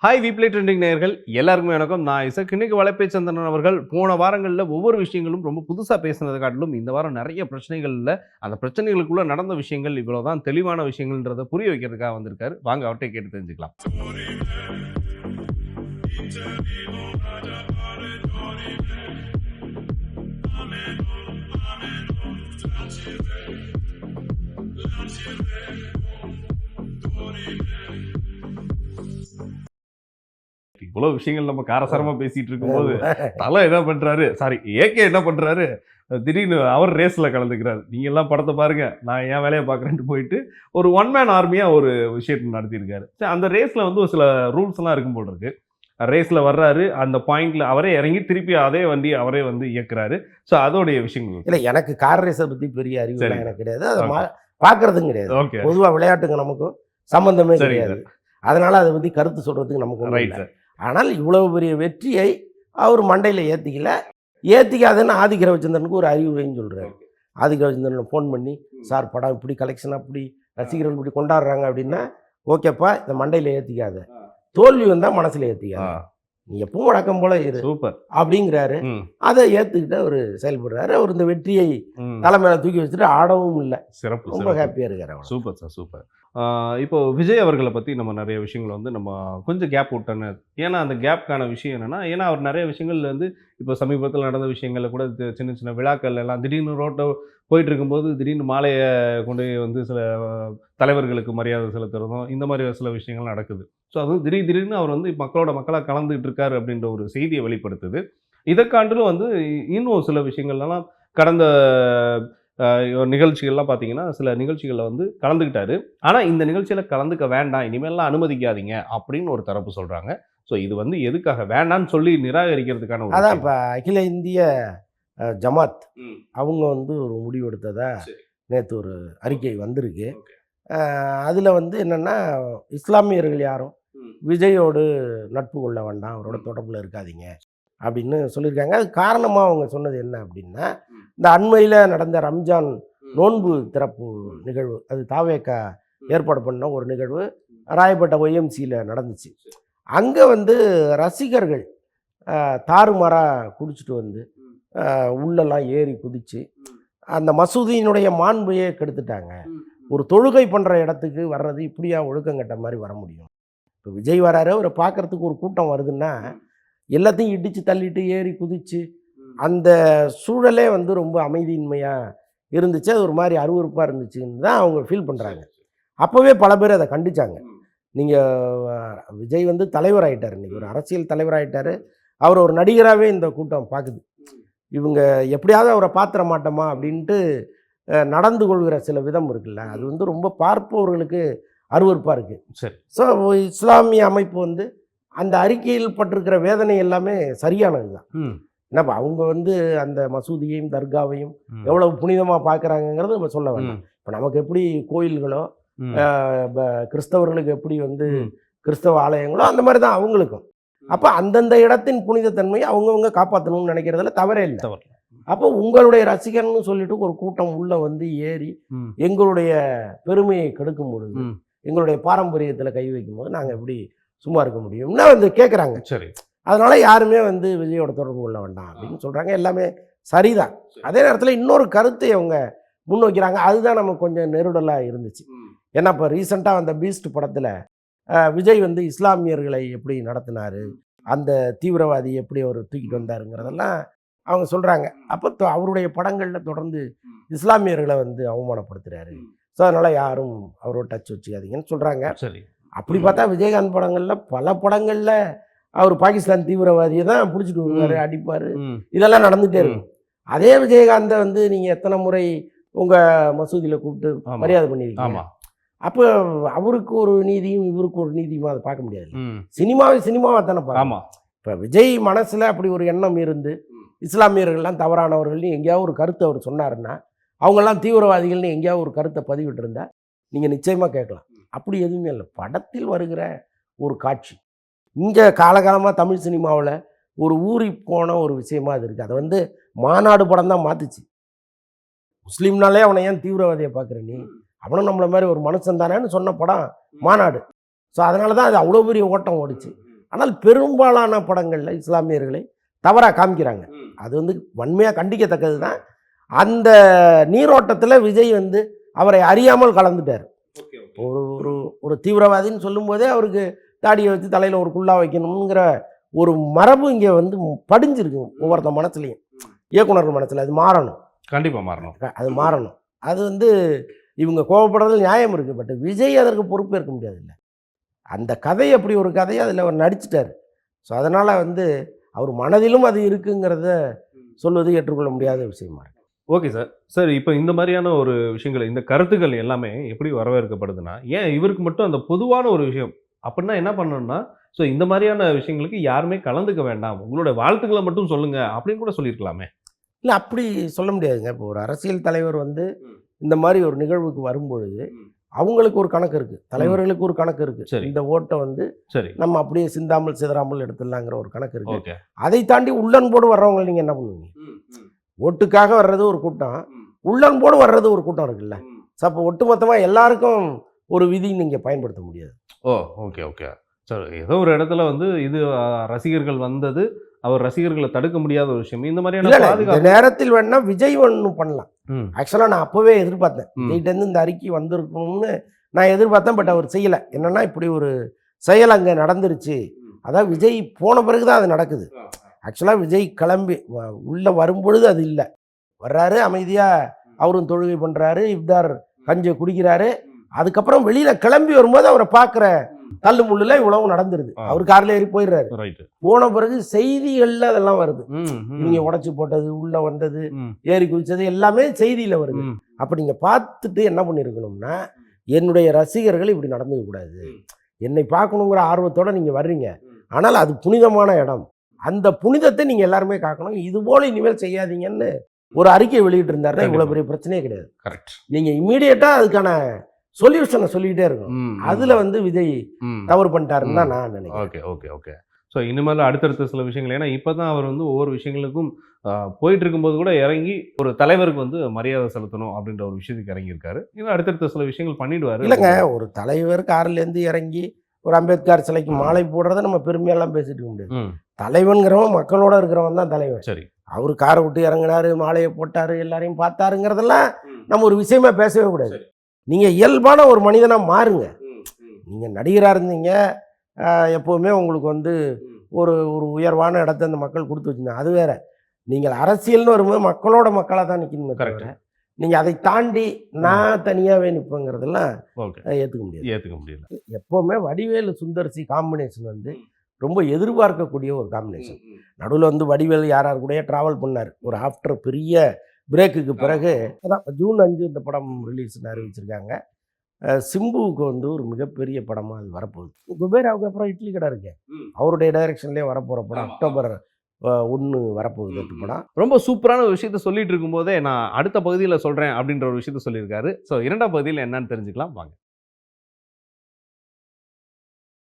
Hi வீப்ளே trending நேயர்கள் எல்லாருக்குமே வணக்கம். நான் இசக். இன்னைக்கு வலைப்பை சந்திரன் அவர்கள் போன வாரங்கள்ல ஒவ்வொரு விஷயங்களும் ரொம்ப புதுசா பேசினதை காட்டிலும் இந்த வாரம் நிறைய பிரச்சனைகள்ல அந்த பிரச்சனைகளுக்குள்ள நடந்த விஷயங்கள் இவ்வளவுதான் தெளிவான விஷயங்கள்ன்றதை புரிய வைக்கிறதுக்காக வந்திருக்காரு. வாங்க அவர்கிட்ட கேட்டு தெரிஞ்சுக்கலாம். இவ்வளவு விஷயங்கள் நம்ம காரசாரமா பேசிட்டு இருக்கும்போது தலை என்ன பண்றாரு, சாரி ஏகே என்ன பண்றாரு, திடீர்னு அவர் ரேஸ்ல கலந்துக்கிறாரு. நீங்க எல்லாம் படத்தை பாருங்க, நான் என் வேலையை பாக்குறேன்ட்டு போயிட்டு ஒரு ஒன் மேன் ஆர்மியா ஒரு விஷயத்தை நடத்தியிருக்காரு. அந்த ரேஸ்ல வந்து ஒரு சில ரூல்ஸ் எல்லாம் இருக்கும் போல இருக்கு. ரேஸ்ல வர்றாரு, அந்த பாயிண்ட்ல அவரே இறங்கி திருப்பி அதே வண்டி அவரே வந்து இயக்குறாரு. ஸோ அதோடைய விஷயங்கள் இல்லை, எனக்கு கார் ரேஸை பற்றி பெரிய அறிவு எனக்கு கிடையாது. அதை பார்க்கறதும் கிடையாது. பொதுவாக விளையாட்டுங்க நமக்கும் சம்பந்தமே கிடையாது. அதனால அதை பற்றி கருத்து சொல்றதுக்கு நமக்கு. ஆனால் இவ்வளவு பெரிய வெற்றியை அவர் மண்டையில் ஏற்றிக்காதுன்னு ஆதிக்க ரவிச்சந்திரனுக்கு ஒரு அறிவுரைன்னு சொல்கிறாரு. ஆதிக்க ரவிச்சந்திரன் ஃபோன் பண்ணி, சார் படம் இப்படி கலெக்ஷனாக இப்படி ரசிகர்கள் இப்படி கொண்டாடுறாங்க அப்படின்னா ஓகேப்பா, இந்த மண்டையில் ஏற்றிக்காத, தோல்வி வந்தால் மனசில் ஏற்றிக்காத, நீ எப்பவும் வழக்கம் போல இரு சூப்பர் அப்படிங்கிறாரு. அதை ஏற்றுக்கிட்டு அவர் செயல்படுறாரு. அவர் இந்த வெற்றியை தலைமையில தூக்கி வச்சுட்டு ஆடவும் இல்லை. சிறப்பு, ரொம்ப ஹாப்பியாக இருக்காரு. Super sir, super. இப்போ விஜய் அவர்களை பற்றி நம்ம நிறைய விஷயங்கள் வந்து நம்ம கொஞ்சம் கேப் விட்டோன்னு. ஏன்னா அந்த கேப்க்கான விஷயம் என்னென்னா, ஏன்னா அவர் நிறைய விஷயங்கள் வந்து இப்போ சமீபத்தில் நடந்த விஷயங்களில் கூட சின்ன சின்ன விழாக்கள் எல்லாம் திடீர்னு ரோட்டை போயிட்டு இருக்கும்போது திடீர்னு மாலையை கொண்டு வந்து சில தலைவர்களுக்கு மரியாதை செலுத்துறதும் இந்த மாதிரி சில விஷயங்கள் நடக்குது. ஸோ அதுவும் திடீர்னு அவர் வந்து மக்களாக கலந்துகிட்டு இருக்காரு அப்படின்ற ஒரு செய்தியை வெளிப்படுத்துது. இதற்காண்டிலும் வந்து இன்னும் சில விஷயங்கள்லாம் கடந்த நிகழ்ச்சிகள்லாம் பார்த்தீங்கன்னா சில நிகழ்ச்சிகளில் வந்து கலந்துக்கிட்டாரு. ஆனால் இந்த நிகழ்ச்சியில் கலந்துக்க வேண்டாம், இனிமேல்லாம் அனுமதிக்காதீங்க அப்படின்னு ஒரு தரப்பு சொல்கிறாங்க. ஸோ இது வந்து எதுக்காக வேண்டான்னு சொல்லி நிராகரிக்கிறதுக்கான அதான் இப்போ அகில இந்திய ஜமாத் அவங்க வந்து ஒரு முடிவு எடுத்ததா நேற்று ஒரு அறிக்கை வந்திருக்கு. அதில் வந்து என்னென்னா, இஸ்லாமியர்கள் யாரும் விஜயோடு நட்பு கொள்ள வேண்டாம், அவரோட தொடர்பில் இருக்காதீங்க அப்படின்னு சொல்லியிருக்காங்க. அது காரணமாக அவங்க சொன்னது என்ன அப்படின்னா, இந்த அண்மையில் நடந்த ரம்ஜான் நோன்பு திறப்பு நிகழ்வு, அது தாவேக்கா ஏற்பாடு பண்ண ஒரு நிகழ்வு ராயப்பேட்டை ஒய்எம்சியில் நடந்துச்சு. அங்கே வந்து ரசிகர்கள் தாறுமாறாக குடிச்சிட்டு வந்து உள்ளெல்லாம் ஏறி குதித்து அந்த மசூதியினுடைய மாண்பையே கெடுத்துட்டாங்க. ஒரு தொழுகை பண்ணுற இடத்துக்கு வர்றது இப்படியா ஒழுக்கங்கட்ட மாதிரி வர முடியும்? இப்போ விஜய் வராரு, அவரை பார்க்குறதுக்கு ஒரு கூட்டம் வருதுன்னா எல்லாத்தையும் இடித்து தள்ளிட்டு ஏறி குதித்து அந்த சூழலே வந்து ரொம்ப அமைதியின்மையாக இருந்துச்சு. அது ஒரு மாதிரி அருவருப்பாக இருந்துச்சுன்னு தான் அவங்க ஃபீல் பண்ணுறாங்க. அப்போவே பல பேர் அதை கண்டித்தாங்க. நீங்கள் விஜய் வந்து தலைவராகிட்டார், இன்றைக்கி ஒரு அரசியல் தலைவராகிட்டார், அவர் ஒரு நடிகராகவே இந்த கூட்டம் பார்க்குது. இவங்க எப்படியாவது அவரை பார்த்துட மாட்டோமா அப்படின்ட்டு நடந்து கொள்கிற சில விதம் இருக்குல்ல, அது வந்து ரொம்ப பார்ப்பவர்களுக்கு அருவருப்பாக இருக்குது. சரி. ஸோ இஸ்லாமிய அமைப்பு வந்து அந்த அறிக்கையில் பட்டிருக்கிற வேதனை எல்லாமே சரியானது தான். என்னப்பா அவங்க வந்து அந்த மசூதியையும் தர்காவையும் எவ்வளவு புனிதமாக பார்க்குறாங்கிறது நம்ம சொல்ல வேண்டாம். இப்போ நமக்கு எப்படி கோயில்களோ கிறிஸ்தவர்களுக்கு எப்படி வந்து கிறிஸ்தவ ஆலயங்களோ அந்த மாதிரி தான் அவங்களுக்கும். அப்போ அந்தந்த இடத்தின் புனிதத்தன்மையை அவங்கவுங்க காப்பாற்றணும்னு நினைக்கிறதுல தவறே இல்லை. அப்போ உங்களுடைய ரசிகர்னு சொல்லிட்டு ஒரு கூட்டம் உள்ள வந்து ஏறி எங்களுடைய பெருமையை கெடுக்கும் பொழுது, எங்களுடைய பாரம்பரியத்தில் கை வைக்கும் போது நாங்கள் எப்படி சும்மா இருக்க முடியும்னா வந்து கேட்குறாங்க. சரி. அதனால யாருமே வந்து விஜயோட தொடர்பு கொள்ள வேண்டாம் அப்படின்னு சொல்கிறாங்க. எல்லாமே சரிதான். அதே நேரத்தில் இன்னொரு கருத்தை அவங்க முன்வைக்கிறாங்க. அதுதான் நமக்கு கொஞ்சம் நெருடலாக இருந்துச்சு. ஏன்னா இப்போ ரீசெண்டாக அந்த பீஸ்ட் படத்தில் விஜய் வந்து இஸ்லாமியர்களை எப்படி நடத்தினார், அந்த தீவிரவாதி எப்படி அவர் தூக்கிட்டு வந்தாருங்கிறதெல்லாம் அவங்க சொல்கிறாங்க. அப்போ அவருடைய படங்களில் தொடர்ந்து இஸ்லாமியர்களை வந்து அவமானப்படுத்துகிறாரு. ஸோ அதனால் யாரும் அவரோட டச் வச்சுக்காதீங்கன்னு சொல்கிறாங்க. சரி. அப்படி பார்த்தா விஜயகாந்த் படங்களில் பல படங்களில் அவர் பாகிஸ்தான் தீவிரவாதியை தான் பிடிச்சிட்டு வருவார், அடிப்பார், இதெல்லாம் நடந்துகிட்டே இருக்கும். அதே விஜயகாந்தை வந்து நீங்கள் எத்தனை முறை உங்கள் மசூதியில் கூப்பிட்டு மரியாதை பண்ணியிருக்கீங்க. அப்போ அவருக்கு ஒரு நீதியும் இவருக்கு ஒரு நீதியும் அதை பார்க்க முடியாது. சினிமாவை தானே பார்க்கணும். இப்போ விஜய் மனசில் அப்படி ஒரு எண்ணம் இருந்து இஸ்லாமியர்கள்லாம் தவறானவர்கள்னு எங்கேயாவது ஒரு கருத்தை அவர் சொன்னாருன்னா, அவங்கெல்லாம் தீவிரவாதிகள்னு எங்கேயாவது ஒரு கருத்தை பதிவிட்டு இருந்தால் நீங்கள் நிச்சயமாக கேட்கலாம். அப்படி எதுவுமே இல்லை. படத்தில் வருகிற ஒரு காட்சி இங்கே காலகாலமாக தமிழ் சினிமாவில் ஒரு ஊறி போன ஒரு விஷயமா அது இருக்குது. அதை வந்து மாநாடு படம் தான் மாற்றுச்சு. முஸ்லீம்னாலே அவனை ஏன் தீவிரவாதியை பார்க்குற நீ, அவனும் நம்மளை மாதிரி ஒரு மனுஷன் தானேன்னு சொன்ன படம் மாநாடு. ஸோ அதனால தான் அது அவ்வளோ பெரிய ஓட்டம் ஓடிச்சு. ஆனால் பெரும்பாலான படங்களில் இஸ்லாமியர்களை தவறாக காமிக்கிறாங்க. அது வந்து வன்மையாக கண்டிக்கத்தக்கது தான். அந்த நீரோட்டத்தில் விஜய் வந்து அவரை அறியாமல் கலந்துட்டார். ஒரு ஒரு ஒரு தீவிரவாதின்னு சொல்லும்போதே அவருக்கு தாடியை வச்சு தலையில் ஒரு குள்ளா வைக்கணுங்கிற ஒரு மரபு இங்கே வந்து படிஞ்சிருக்கு ஒவ்வொருத்த மனசுலையும், இயக்குனர் மனசில். அது மாறணும், கண்டிப்பாக மாறணும். அது மாறணும். அது வந்து இவங்க கோவப்படுறதுல நியாயம் இருக்குது. பட் விஜய் அதற்கு பொறுப்பேற்க முடியாது. இல்லை, அந்த கதை அப்படி ஒரு கதையை அதில் அவர் நடிச்சிட்டார். ஸோ அதனால் வந்து அவர் மனதிலும் அது இருக்குங்கிறத சொல்வது ஏற்றுக்கொள்ள முடியாத விஷயமா இருக்கு. Okay sir. சார், இப்போ இந்த மாதிரியான ஒரு விஷயங்கள், இந்த கருத்துக்கள் எல்லாமே எப்படி வரவேற்கப்படுதுன்னா, ஏன் இவருக்கு மட்டும் அந்த பொதுவான ஒரு விஷயம் அப்படின்னா என்ன பண்ணணும்னா, ஸோ இந்த மாதிரியான விஷயங்களுக்கு யாருமே கலந்துக்க வேண்டாம், உங்களோட வாழ்த்துக்களை மட்டும் சொல்லுங்க அப்படின்னு கூட சொல்லியிருக்கலாமே. இல்லை, அப்படி சொல்ல முடியாதுங்க. இப்போ ஒரு அரசியல் தலைவர் வந்து இந்த மாதிரி ஒரு நிகழ்வுக்கு வரும்பொழுது அவங்களுக்கு ஒரு கணக்கு இருக்குது, தலைவர்களுக்கு ஒரு கணக்கு இருக்குது. சரி. இந்த ஓட்டை வந்து சரி, நம்ம அப்படியே சிந்தாமல் சிதறாமல் எடுத்துடலாங்கிற ஒரு கணக்கு இருக்குது. ஓகே. அதை தாண்டி உள்ளன்போடு வர்றவங்க நீங்கள் என்ன பண்ணுவீங்க? ஓட்டுக்காக வர்றது ஒரு கூட்டம், உள்ளன்போடு வர்றது ஒரு கூட்டம் இருக்குல்ல. ஸோ அப்போ ஒட்டுமொத்தமாக எல்லாருக்கும் ஒரு விதி நீங்கள் பயன்படுத்த முடியாது. ஓ, ஓகே ஓகே சார். ஏதோ ஒரு இடத்துல வந்து இது ரசிகர்கள் வந்தது, அவர் ரசிகர்களை தடுக்க முடியாத ஒரு விஷயம். இந்த மாதிரியான இந்த பாதுகாப்பு நேரத்தில் வேணா விஜய் ஒன்று பண்ணலாம். ம். ஆக்சுவலாக நான் அப்போவே எதிர்பார்த்தேன், விஜய்கிட்டேருந்து இந்த அறிக்கை வந்திருக்கணும்னு நான் எதிர்பார்த்தேன். பட் அவர் செய்யலை. என்னென்னா இப்படி ஒரு செயல் அங்கே நடந்துருச்சு. அதாவது விஜய் போன பிறகு தான் அது நடக்குது. ஆக்சுவலாக விஜய் கிளம்பி உள்ளே வரும்பொழுது அது இல்லை. வர்றாரு, அமைதியாக அவரும் தொழுகை பண்ணுறாரு, இஃப்தார் கஞ்சை குடிக்கிறாரு. அதுக்கப்புறம் வெளியில் கிளம்பி வரும்போது அவரை பார்க்குற தள்ளு முள்ளில் இவ்வளவு நடந்துருது. அவர் காரில் ஏறி போயிடுறாரு. ரைட்டு. போன பிறகு செய்திகளில் அதெல்லாம் வருது. ம், நீங்கள் உடச்சி போட்டது, உள்ளே வந்தது, ஏறி குதிச்சது எல்லாமே செய்தியில் வருது. அப்போ நீங்கள் பார்த்துட்டு என்ன பண்ணியிருக்கணும்னா, என்னுடைய ரசிகர்கள் இப்படி நடந்துக்க கூடாது, என்னை பார்க்கணுங்கிற ஆர்வத்தோடு நீங்கள் வர்றீங்க, ஆனால் அது புனிதமான இடம், அந்த புனிதத்தை நீங்கள் எல்லாருமே காக்கணும், இதுபோல் இனிமேல் செய்யாதீங்கன்னு ஒரு அறிக்கை வெளியிட்டு இருந்தாருன்னா இவ்வளோ பெரிய பிரச்சனையே கிடையாது. கரெக்ட். நீங்கள் இம்மீடியட்டாக அதுக்கான சொல்யூஷனை சொல்லிக்கிட்டே இருக்கணும். அதில் வந்து விஜய் தவறு பண்ணிட்டாருன்னு தான் நான் நினைக்கிறேன். Okay okay okay. ஸோ இனிமேல் அடுத்தடுத்த சில விஷயங்கள், ஏன்னா இப்போ தான் அவர் வந்து ஒவ்வொரு விஷயங்களுக்கும் போயிட்டு இருக்கும்போது கூட இறங்கி ஒரு தலைவருக்கு வந்து மரியாதை செலுத்தணும் அப்படின்ற ஒரு விஷயத்துக்கு இறங்கியிருக்காரு. இன்னும் அடுத்தடுத்த சில விஷயங்கள் பண்ணிடுவார். இல்லைங்க, ஒரு தலைவர் கார்லேருந்து இறங்கி ஒரு அம்பேத்கர் சிலைக்கு மாலை போடுறத நம்ம பெருமையெல்லாம் பேசிட்டு இருக்க முடியாது. தலைவன்கிறவன் மக்களோட இருக்கிறவன் தான் தலைவன். சரி, அவர் காரை விட்டு இறங்கினாரு, மாலையை போட்டாரு, எல்லாரையும் பார்த்தாருங்கிறதெல்லாம் நம்ம ஒரு விஷயமா பேசவே கூடாது. நீங்கள் இயல்பான ஒரு மனிதனாக மாறுங்க. நீங்கள் நடிகராக இருந்தீங்க, எப்போவுமே உங்களுக்கு வந்து ஒரு ஒரு உயர்வான இடத்த அந்த மக்கள் கொடுத்து வச்சுருந்தாங்க, அது வேறு. நீங்கள் அரசியல்னு வரும்போது மக்களோட மக்களாக தான் நிற்கணுமே தவிர நீங்கள் அதை தாண்டி நான் தனியாகவே நிற்பேங்கிறதெல்லாம் ஏற்றுக்க முடியாது. எப்போவுமே வடிவேலு சுந்தர்சி காம்பினேஷன் வந்து ரொம்ப எதிர்பார்க்கக்கூடிய ஒரு காம்பினேஷன். நடுவில் வந்து வடிவேலு யார் கூடயே ட்ராவல் பண்ணார். ஒரு ஆஃப்டர் பெரிய பிரேக்குக்கு பிறகு அதான் ஜூன் 5 இந்த படம் ரிலீஸ்னு அறிவிச்சிருக்காங்க. சிம்புவுக்கு வந்து ஒரு மிகப்பெரிய படமாக அது வரப்போகுது. குபேராவுக்கு அப்புறம் இட்லி கடை இருக்கு, அவருடைய டைரக்ஷன்லேயே வரப்போகிற படம் அக்டோபர் 1 வரப்போகுது அந்த படம். ரொம்ப சூப்பரான ஒரு விஷயத்த சொல்லிட்டு இருக்கும்போதே நான் அடுத்த பகுதியில் சொல்கிறேன் அப்படின்ற ஒரு விஷயத்த சொல்லியிருக்காரு. ஸோ 2ஆம் பகுதியில் என்னன்னு தெரிஞ்சுக்கலாம் வாங்க.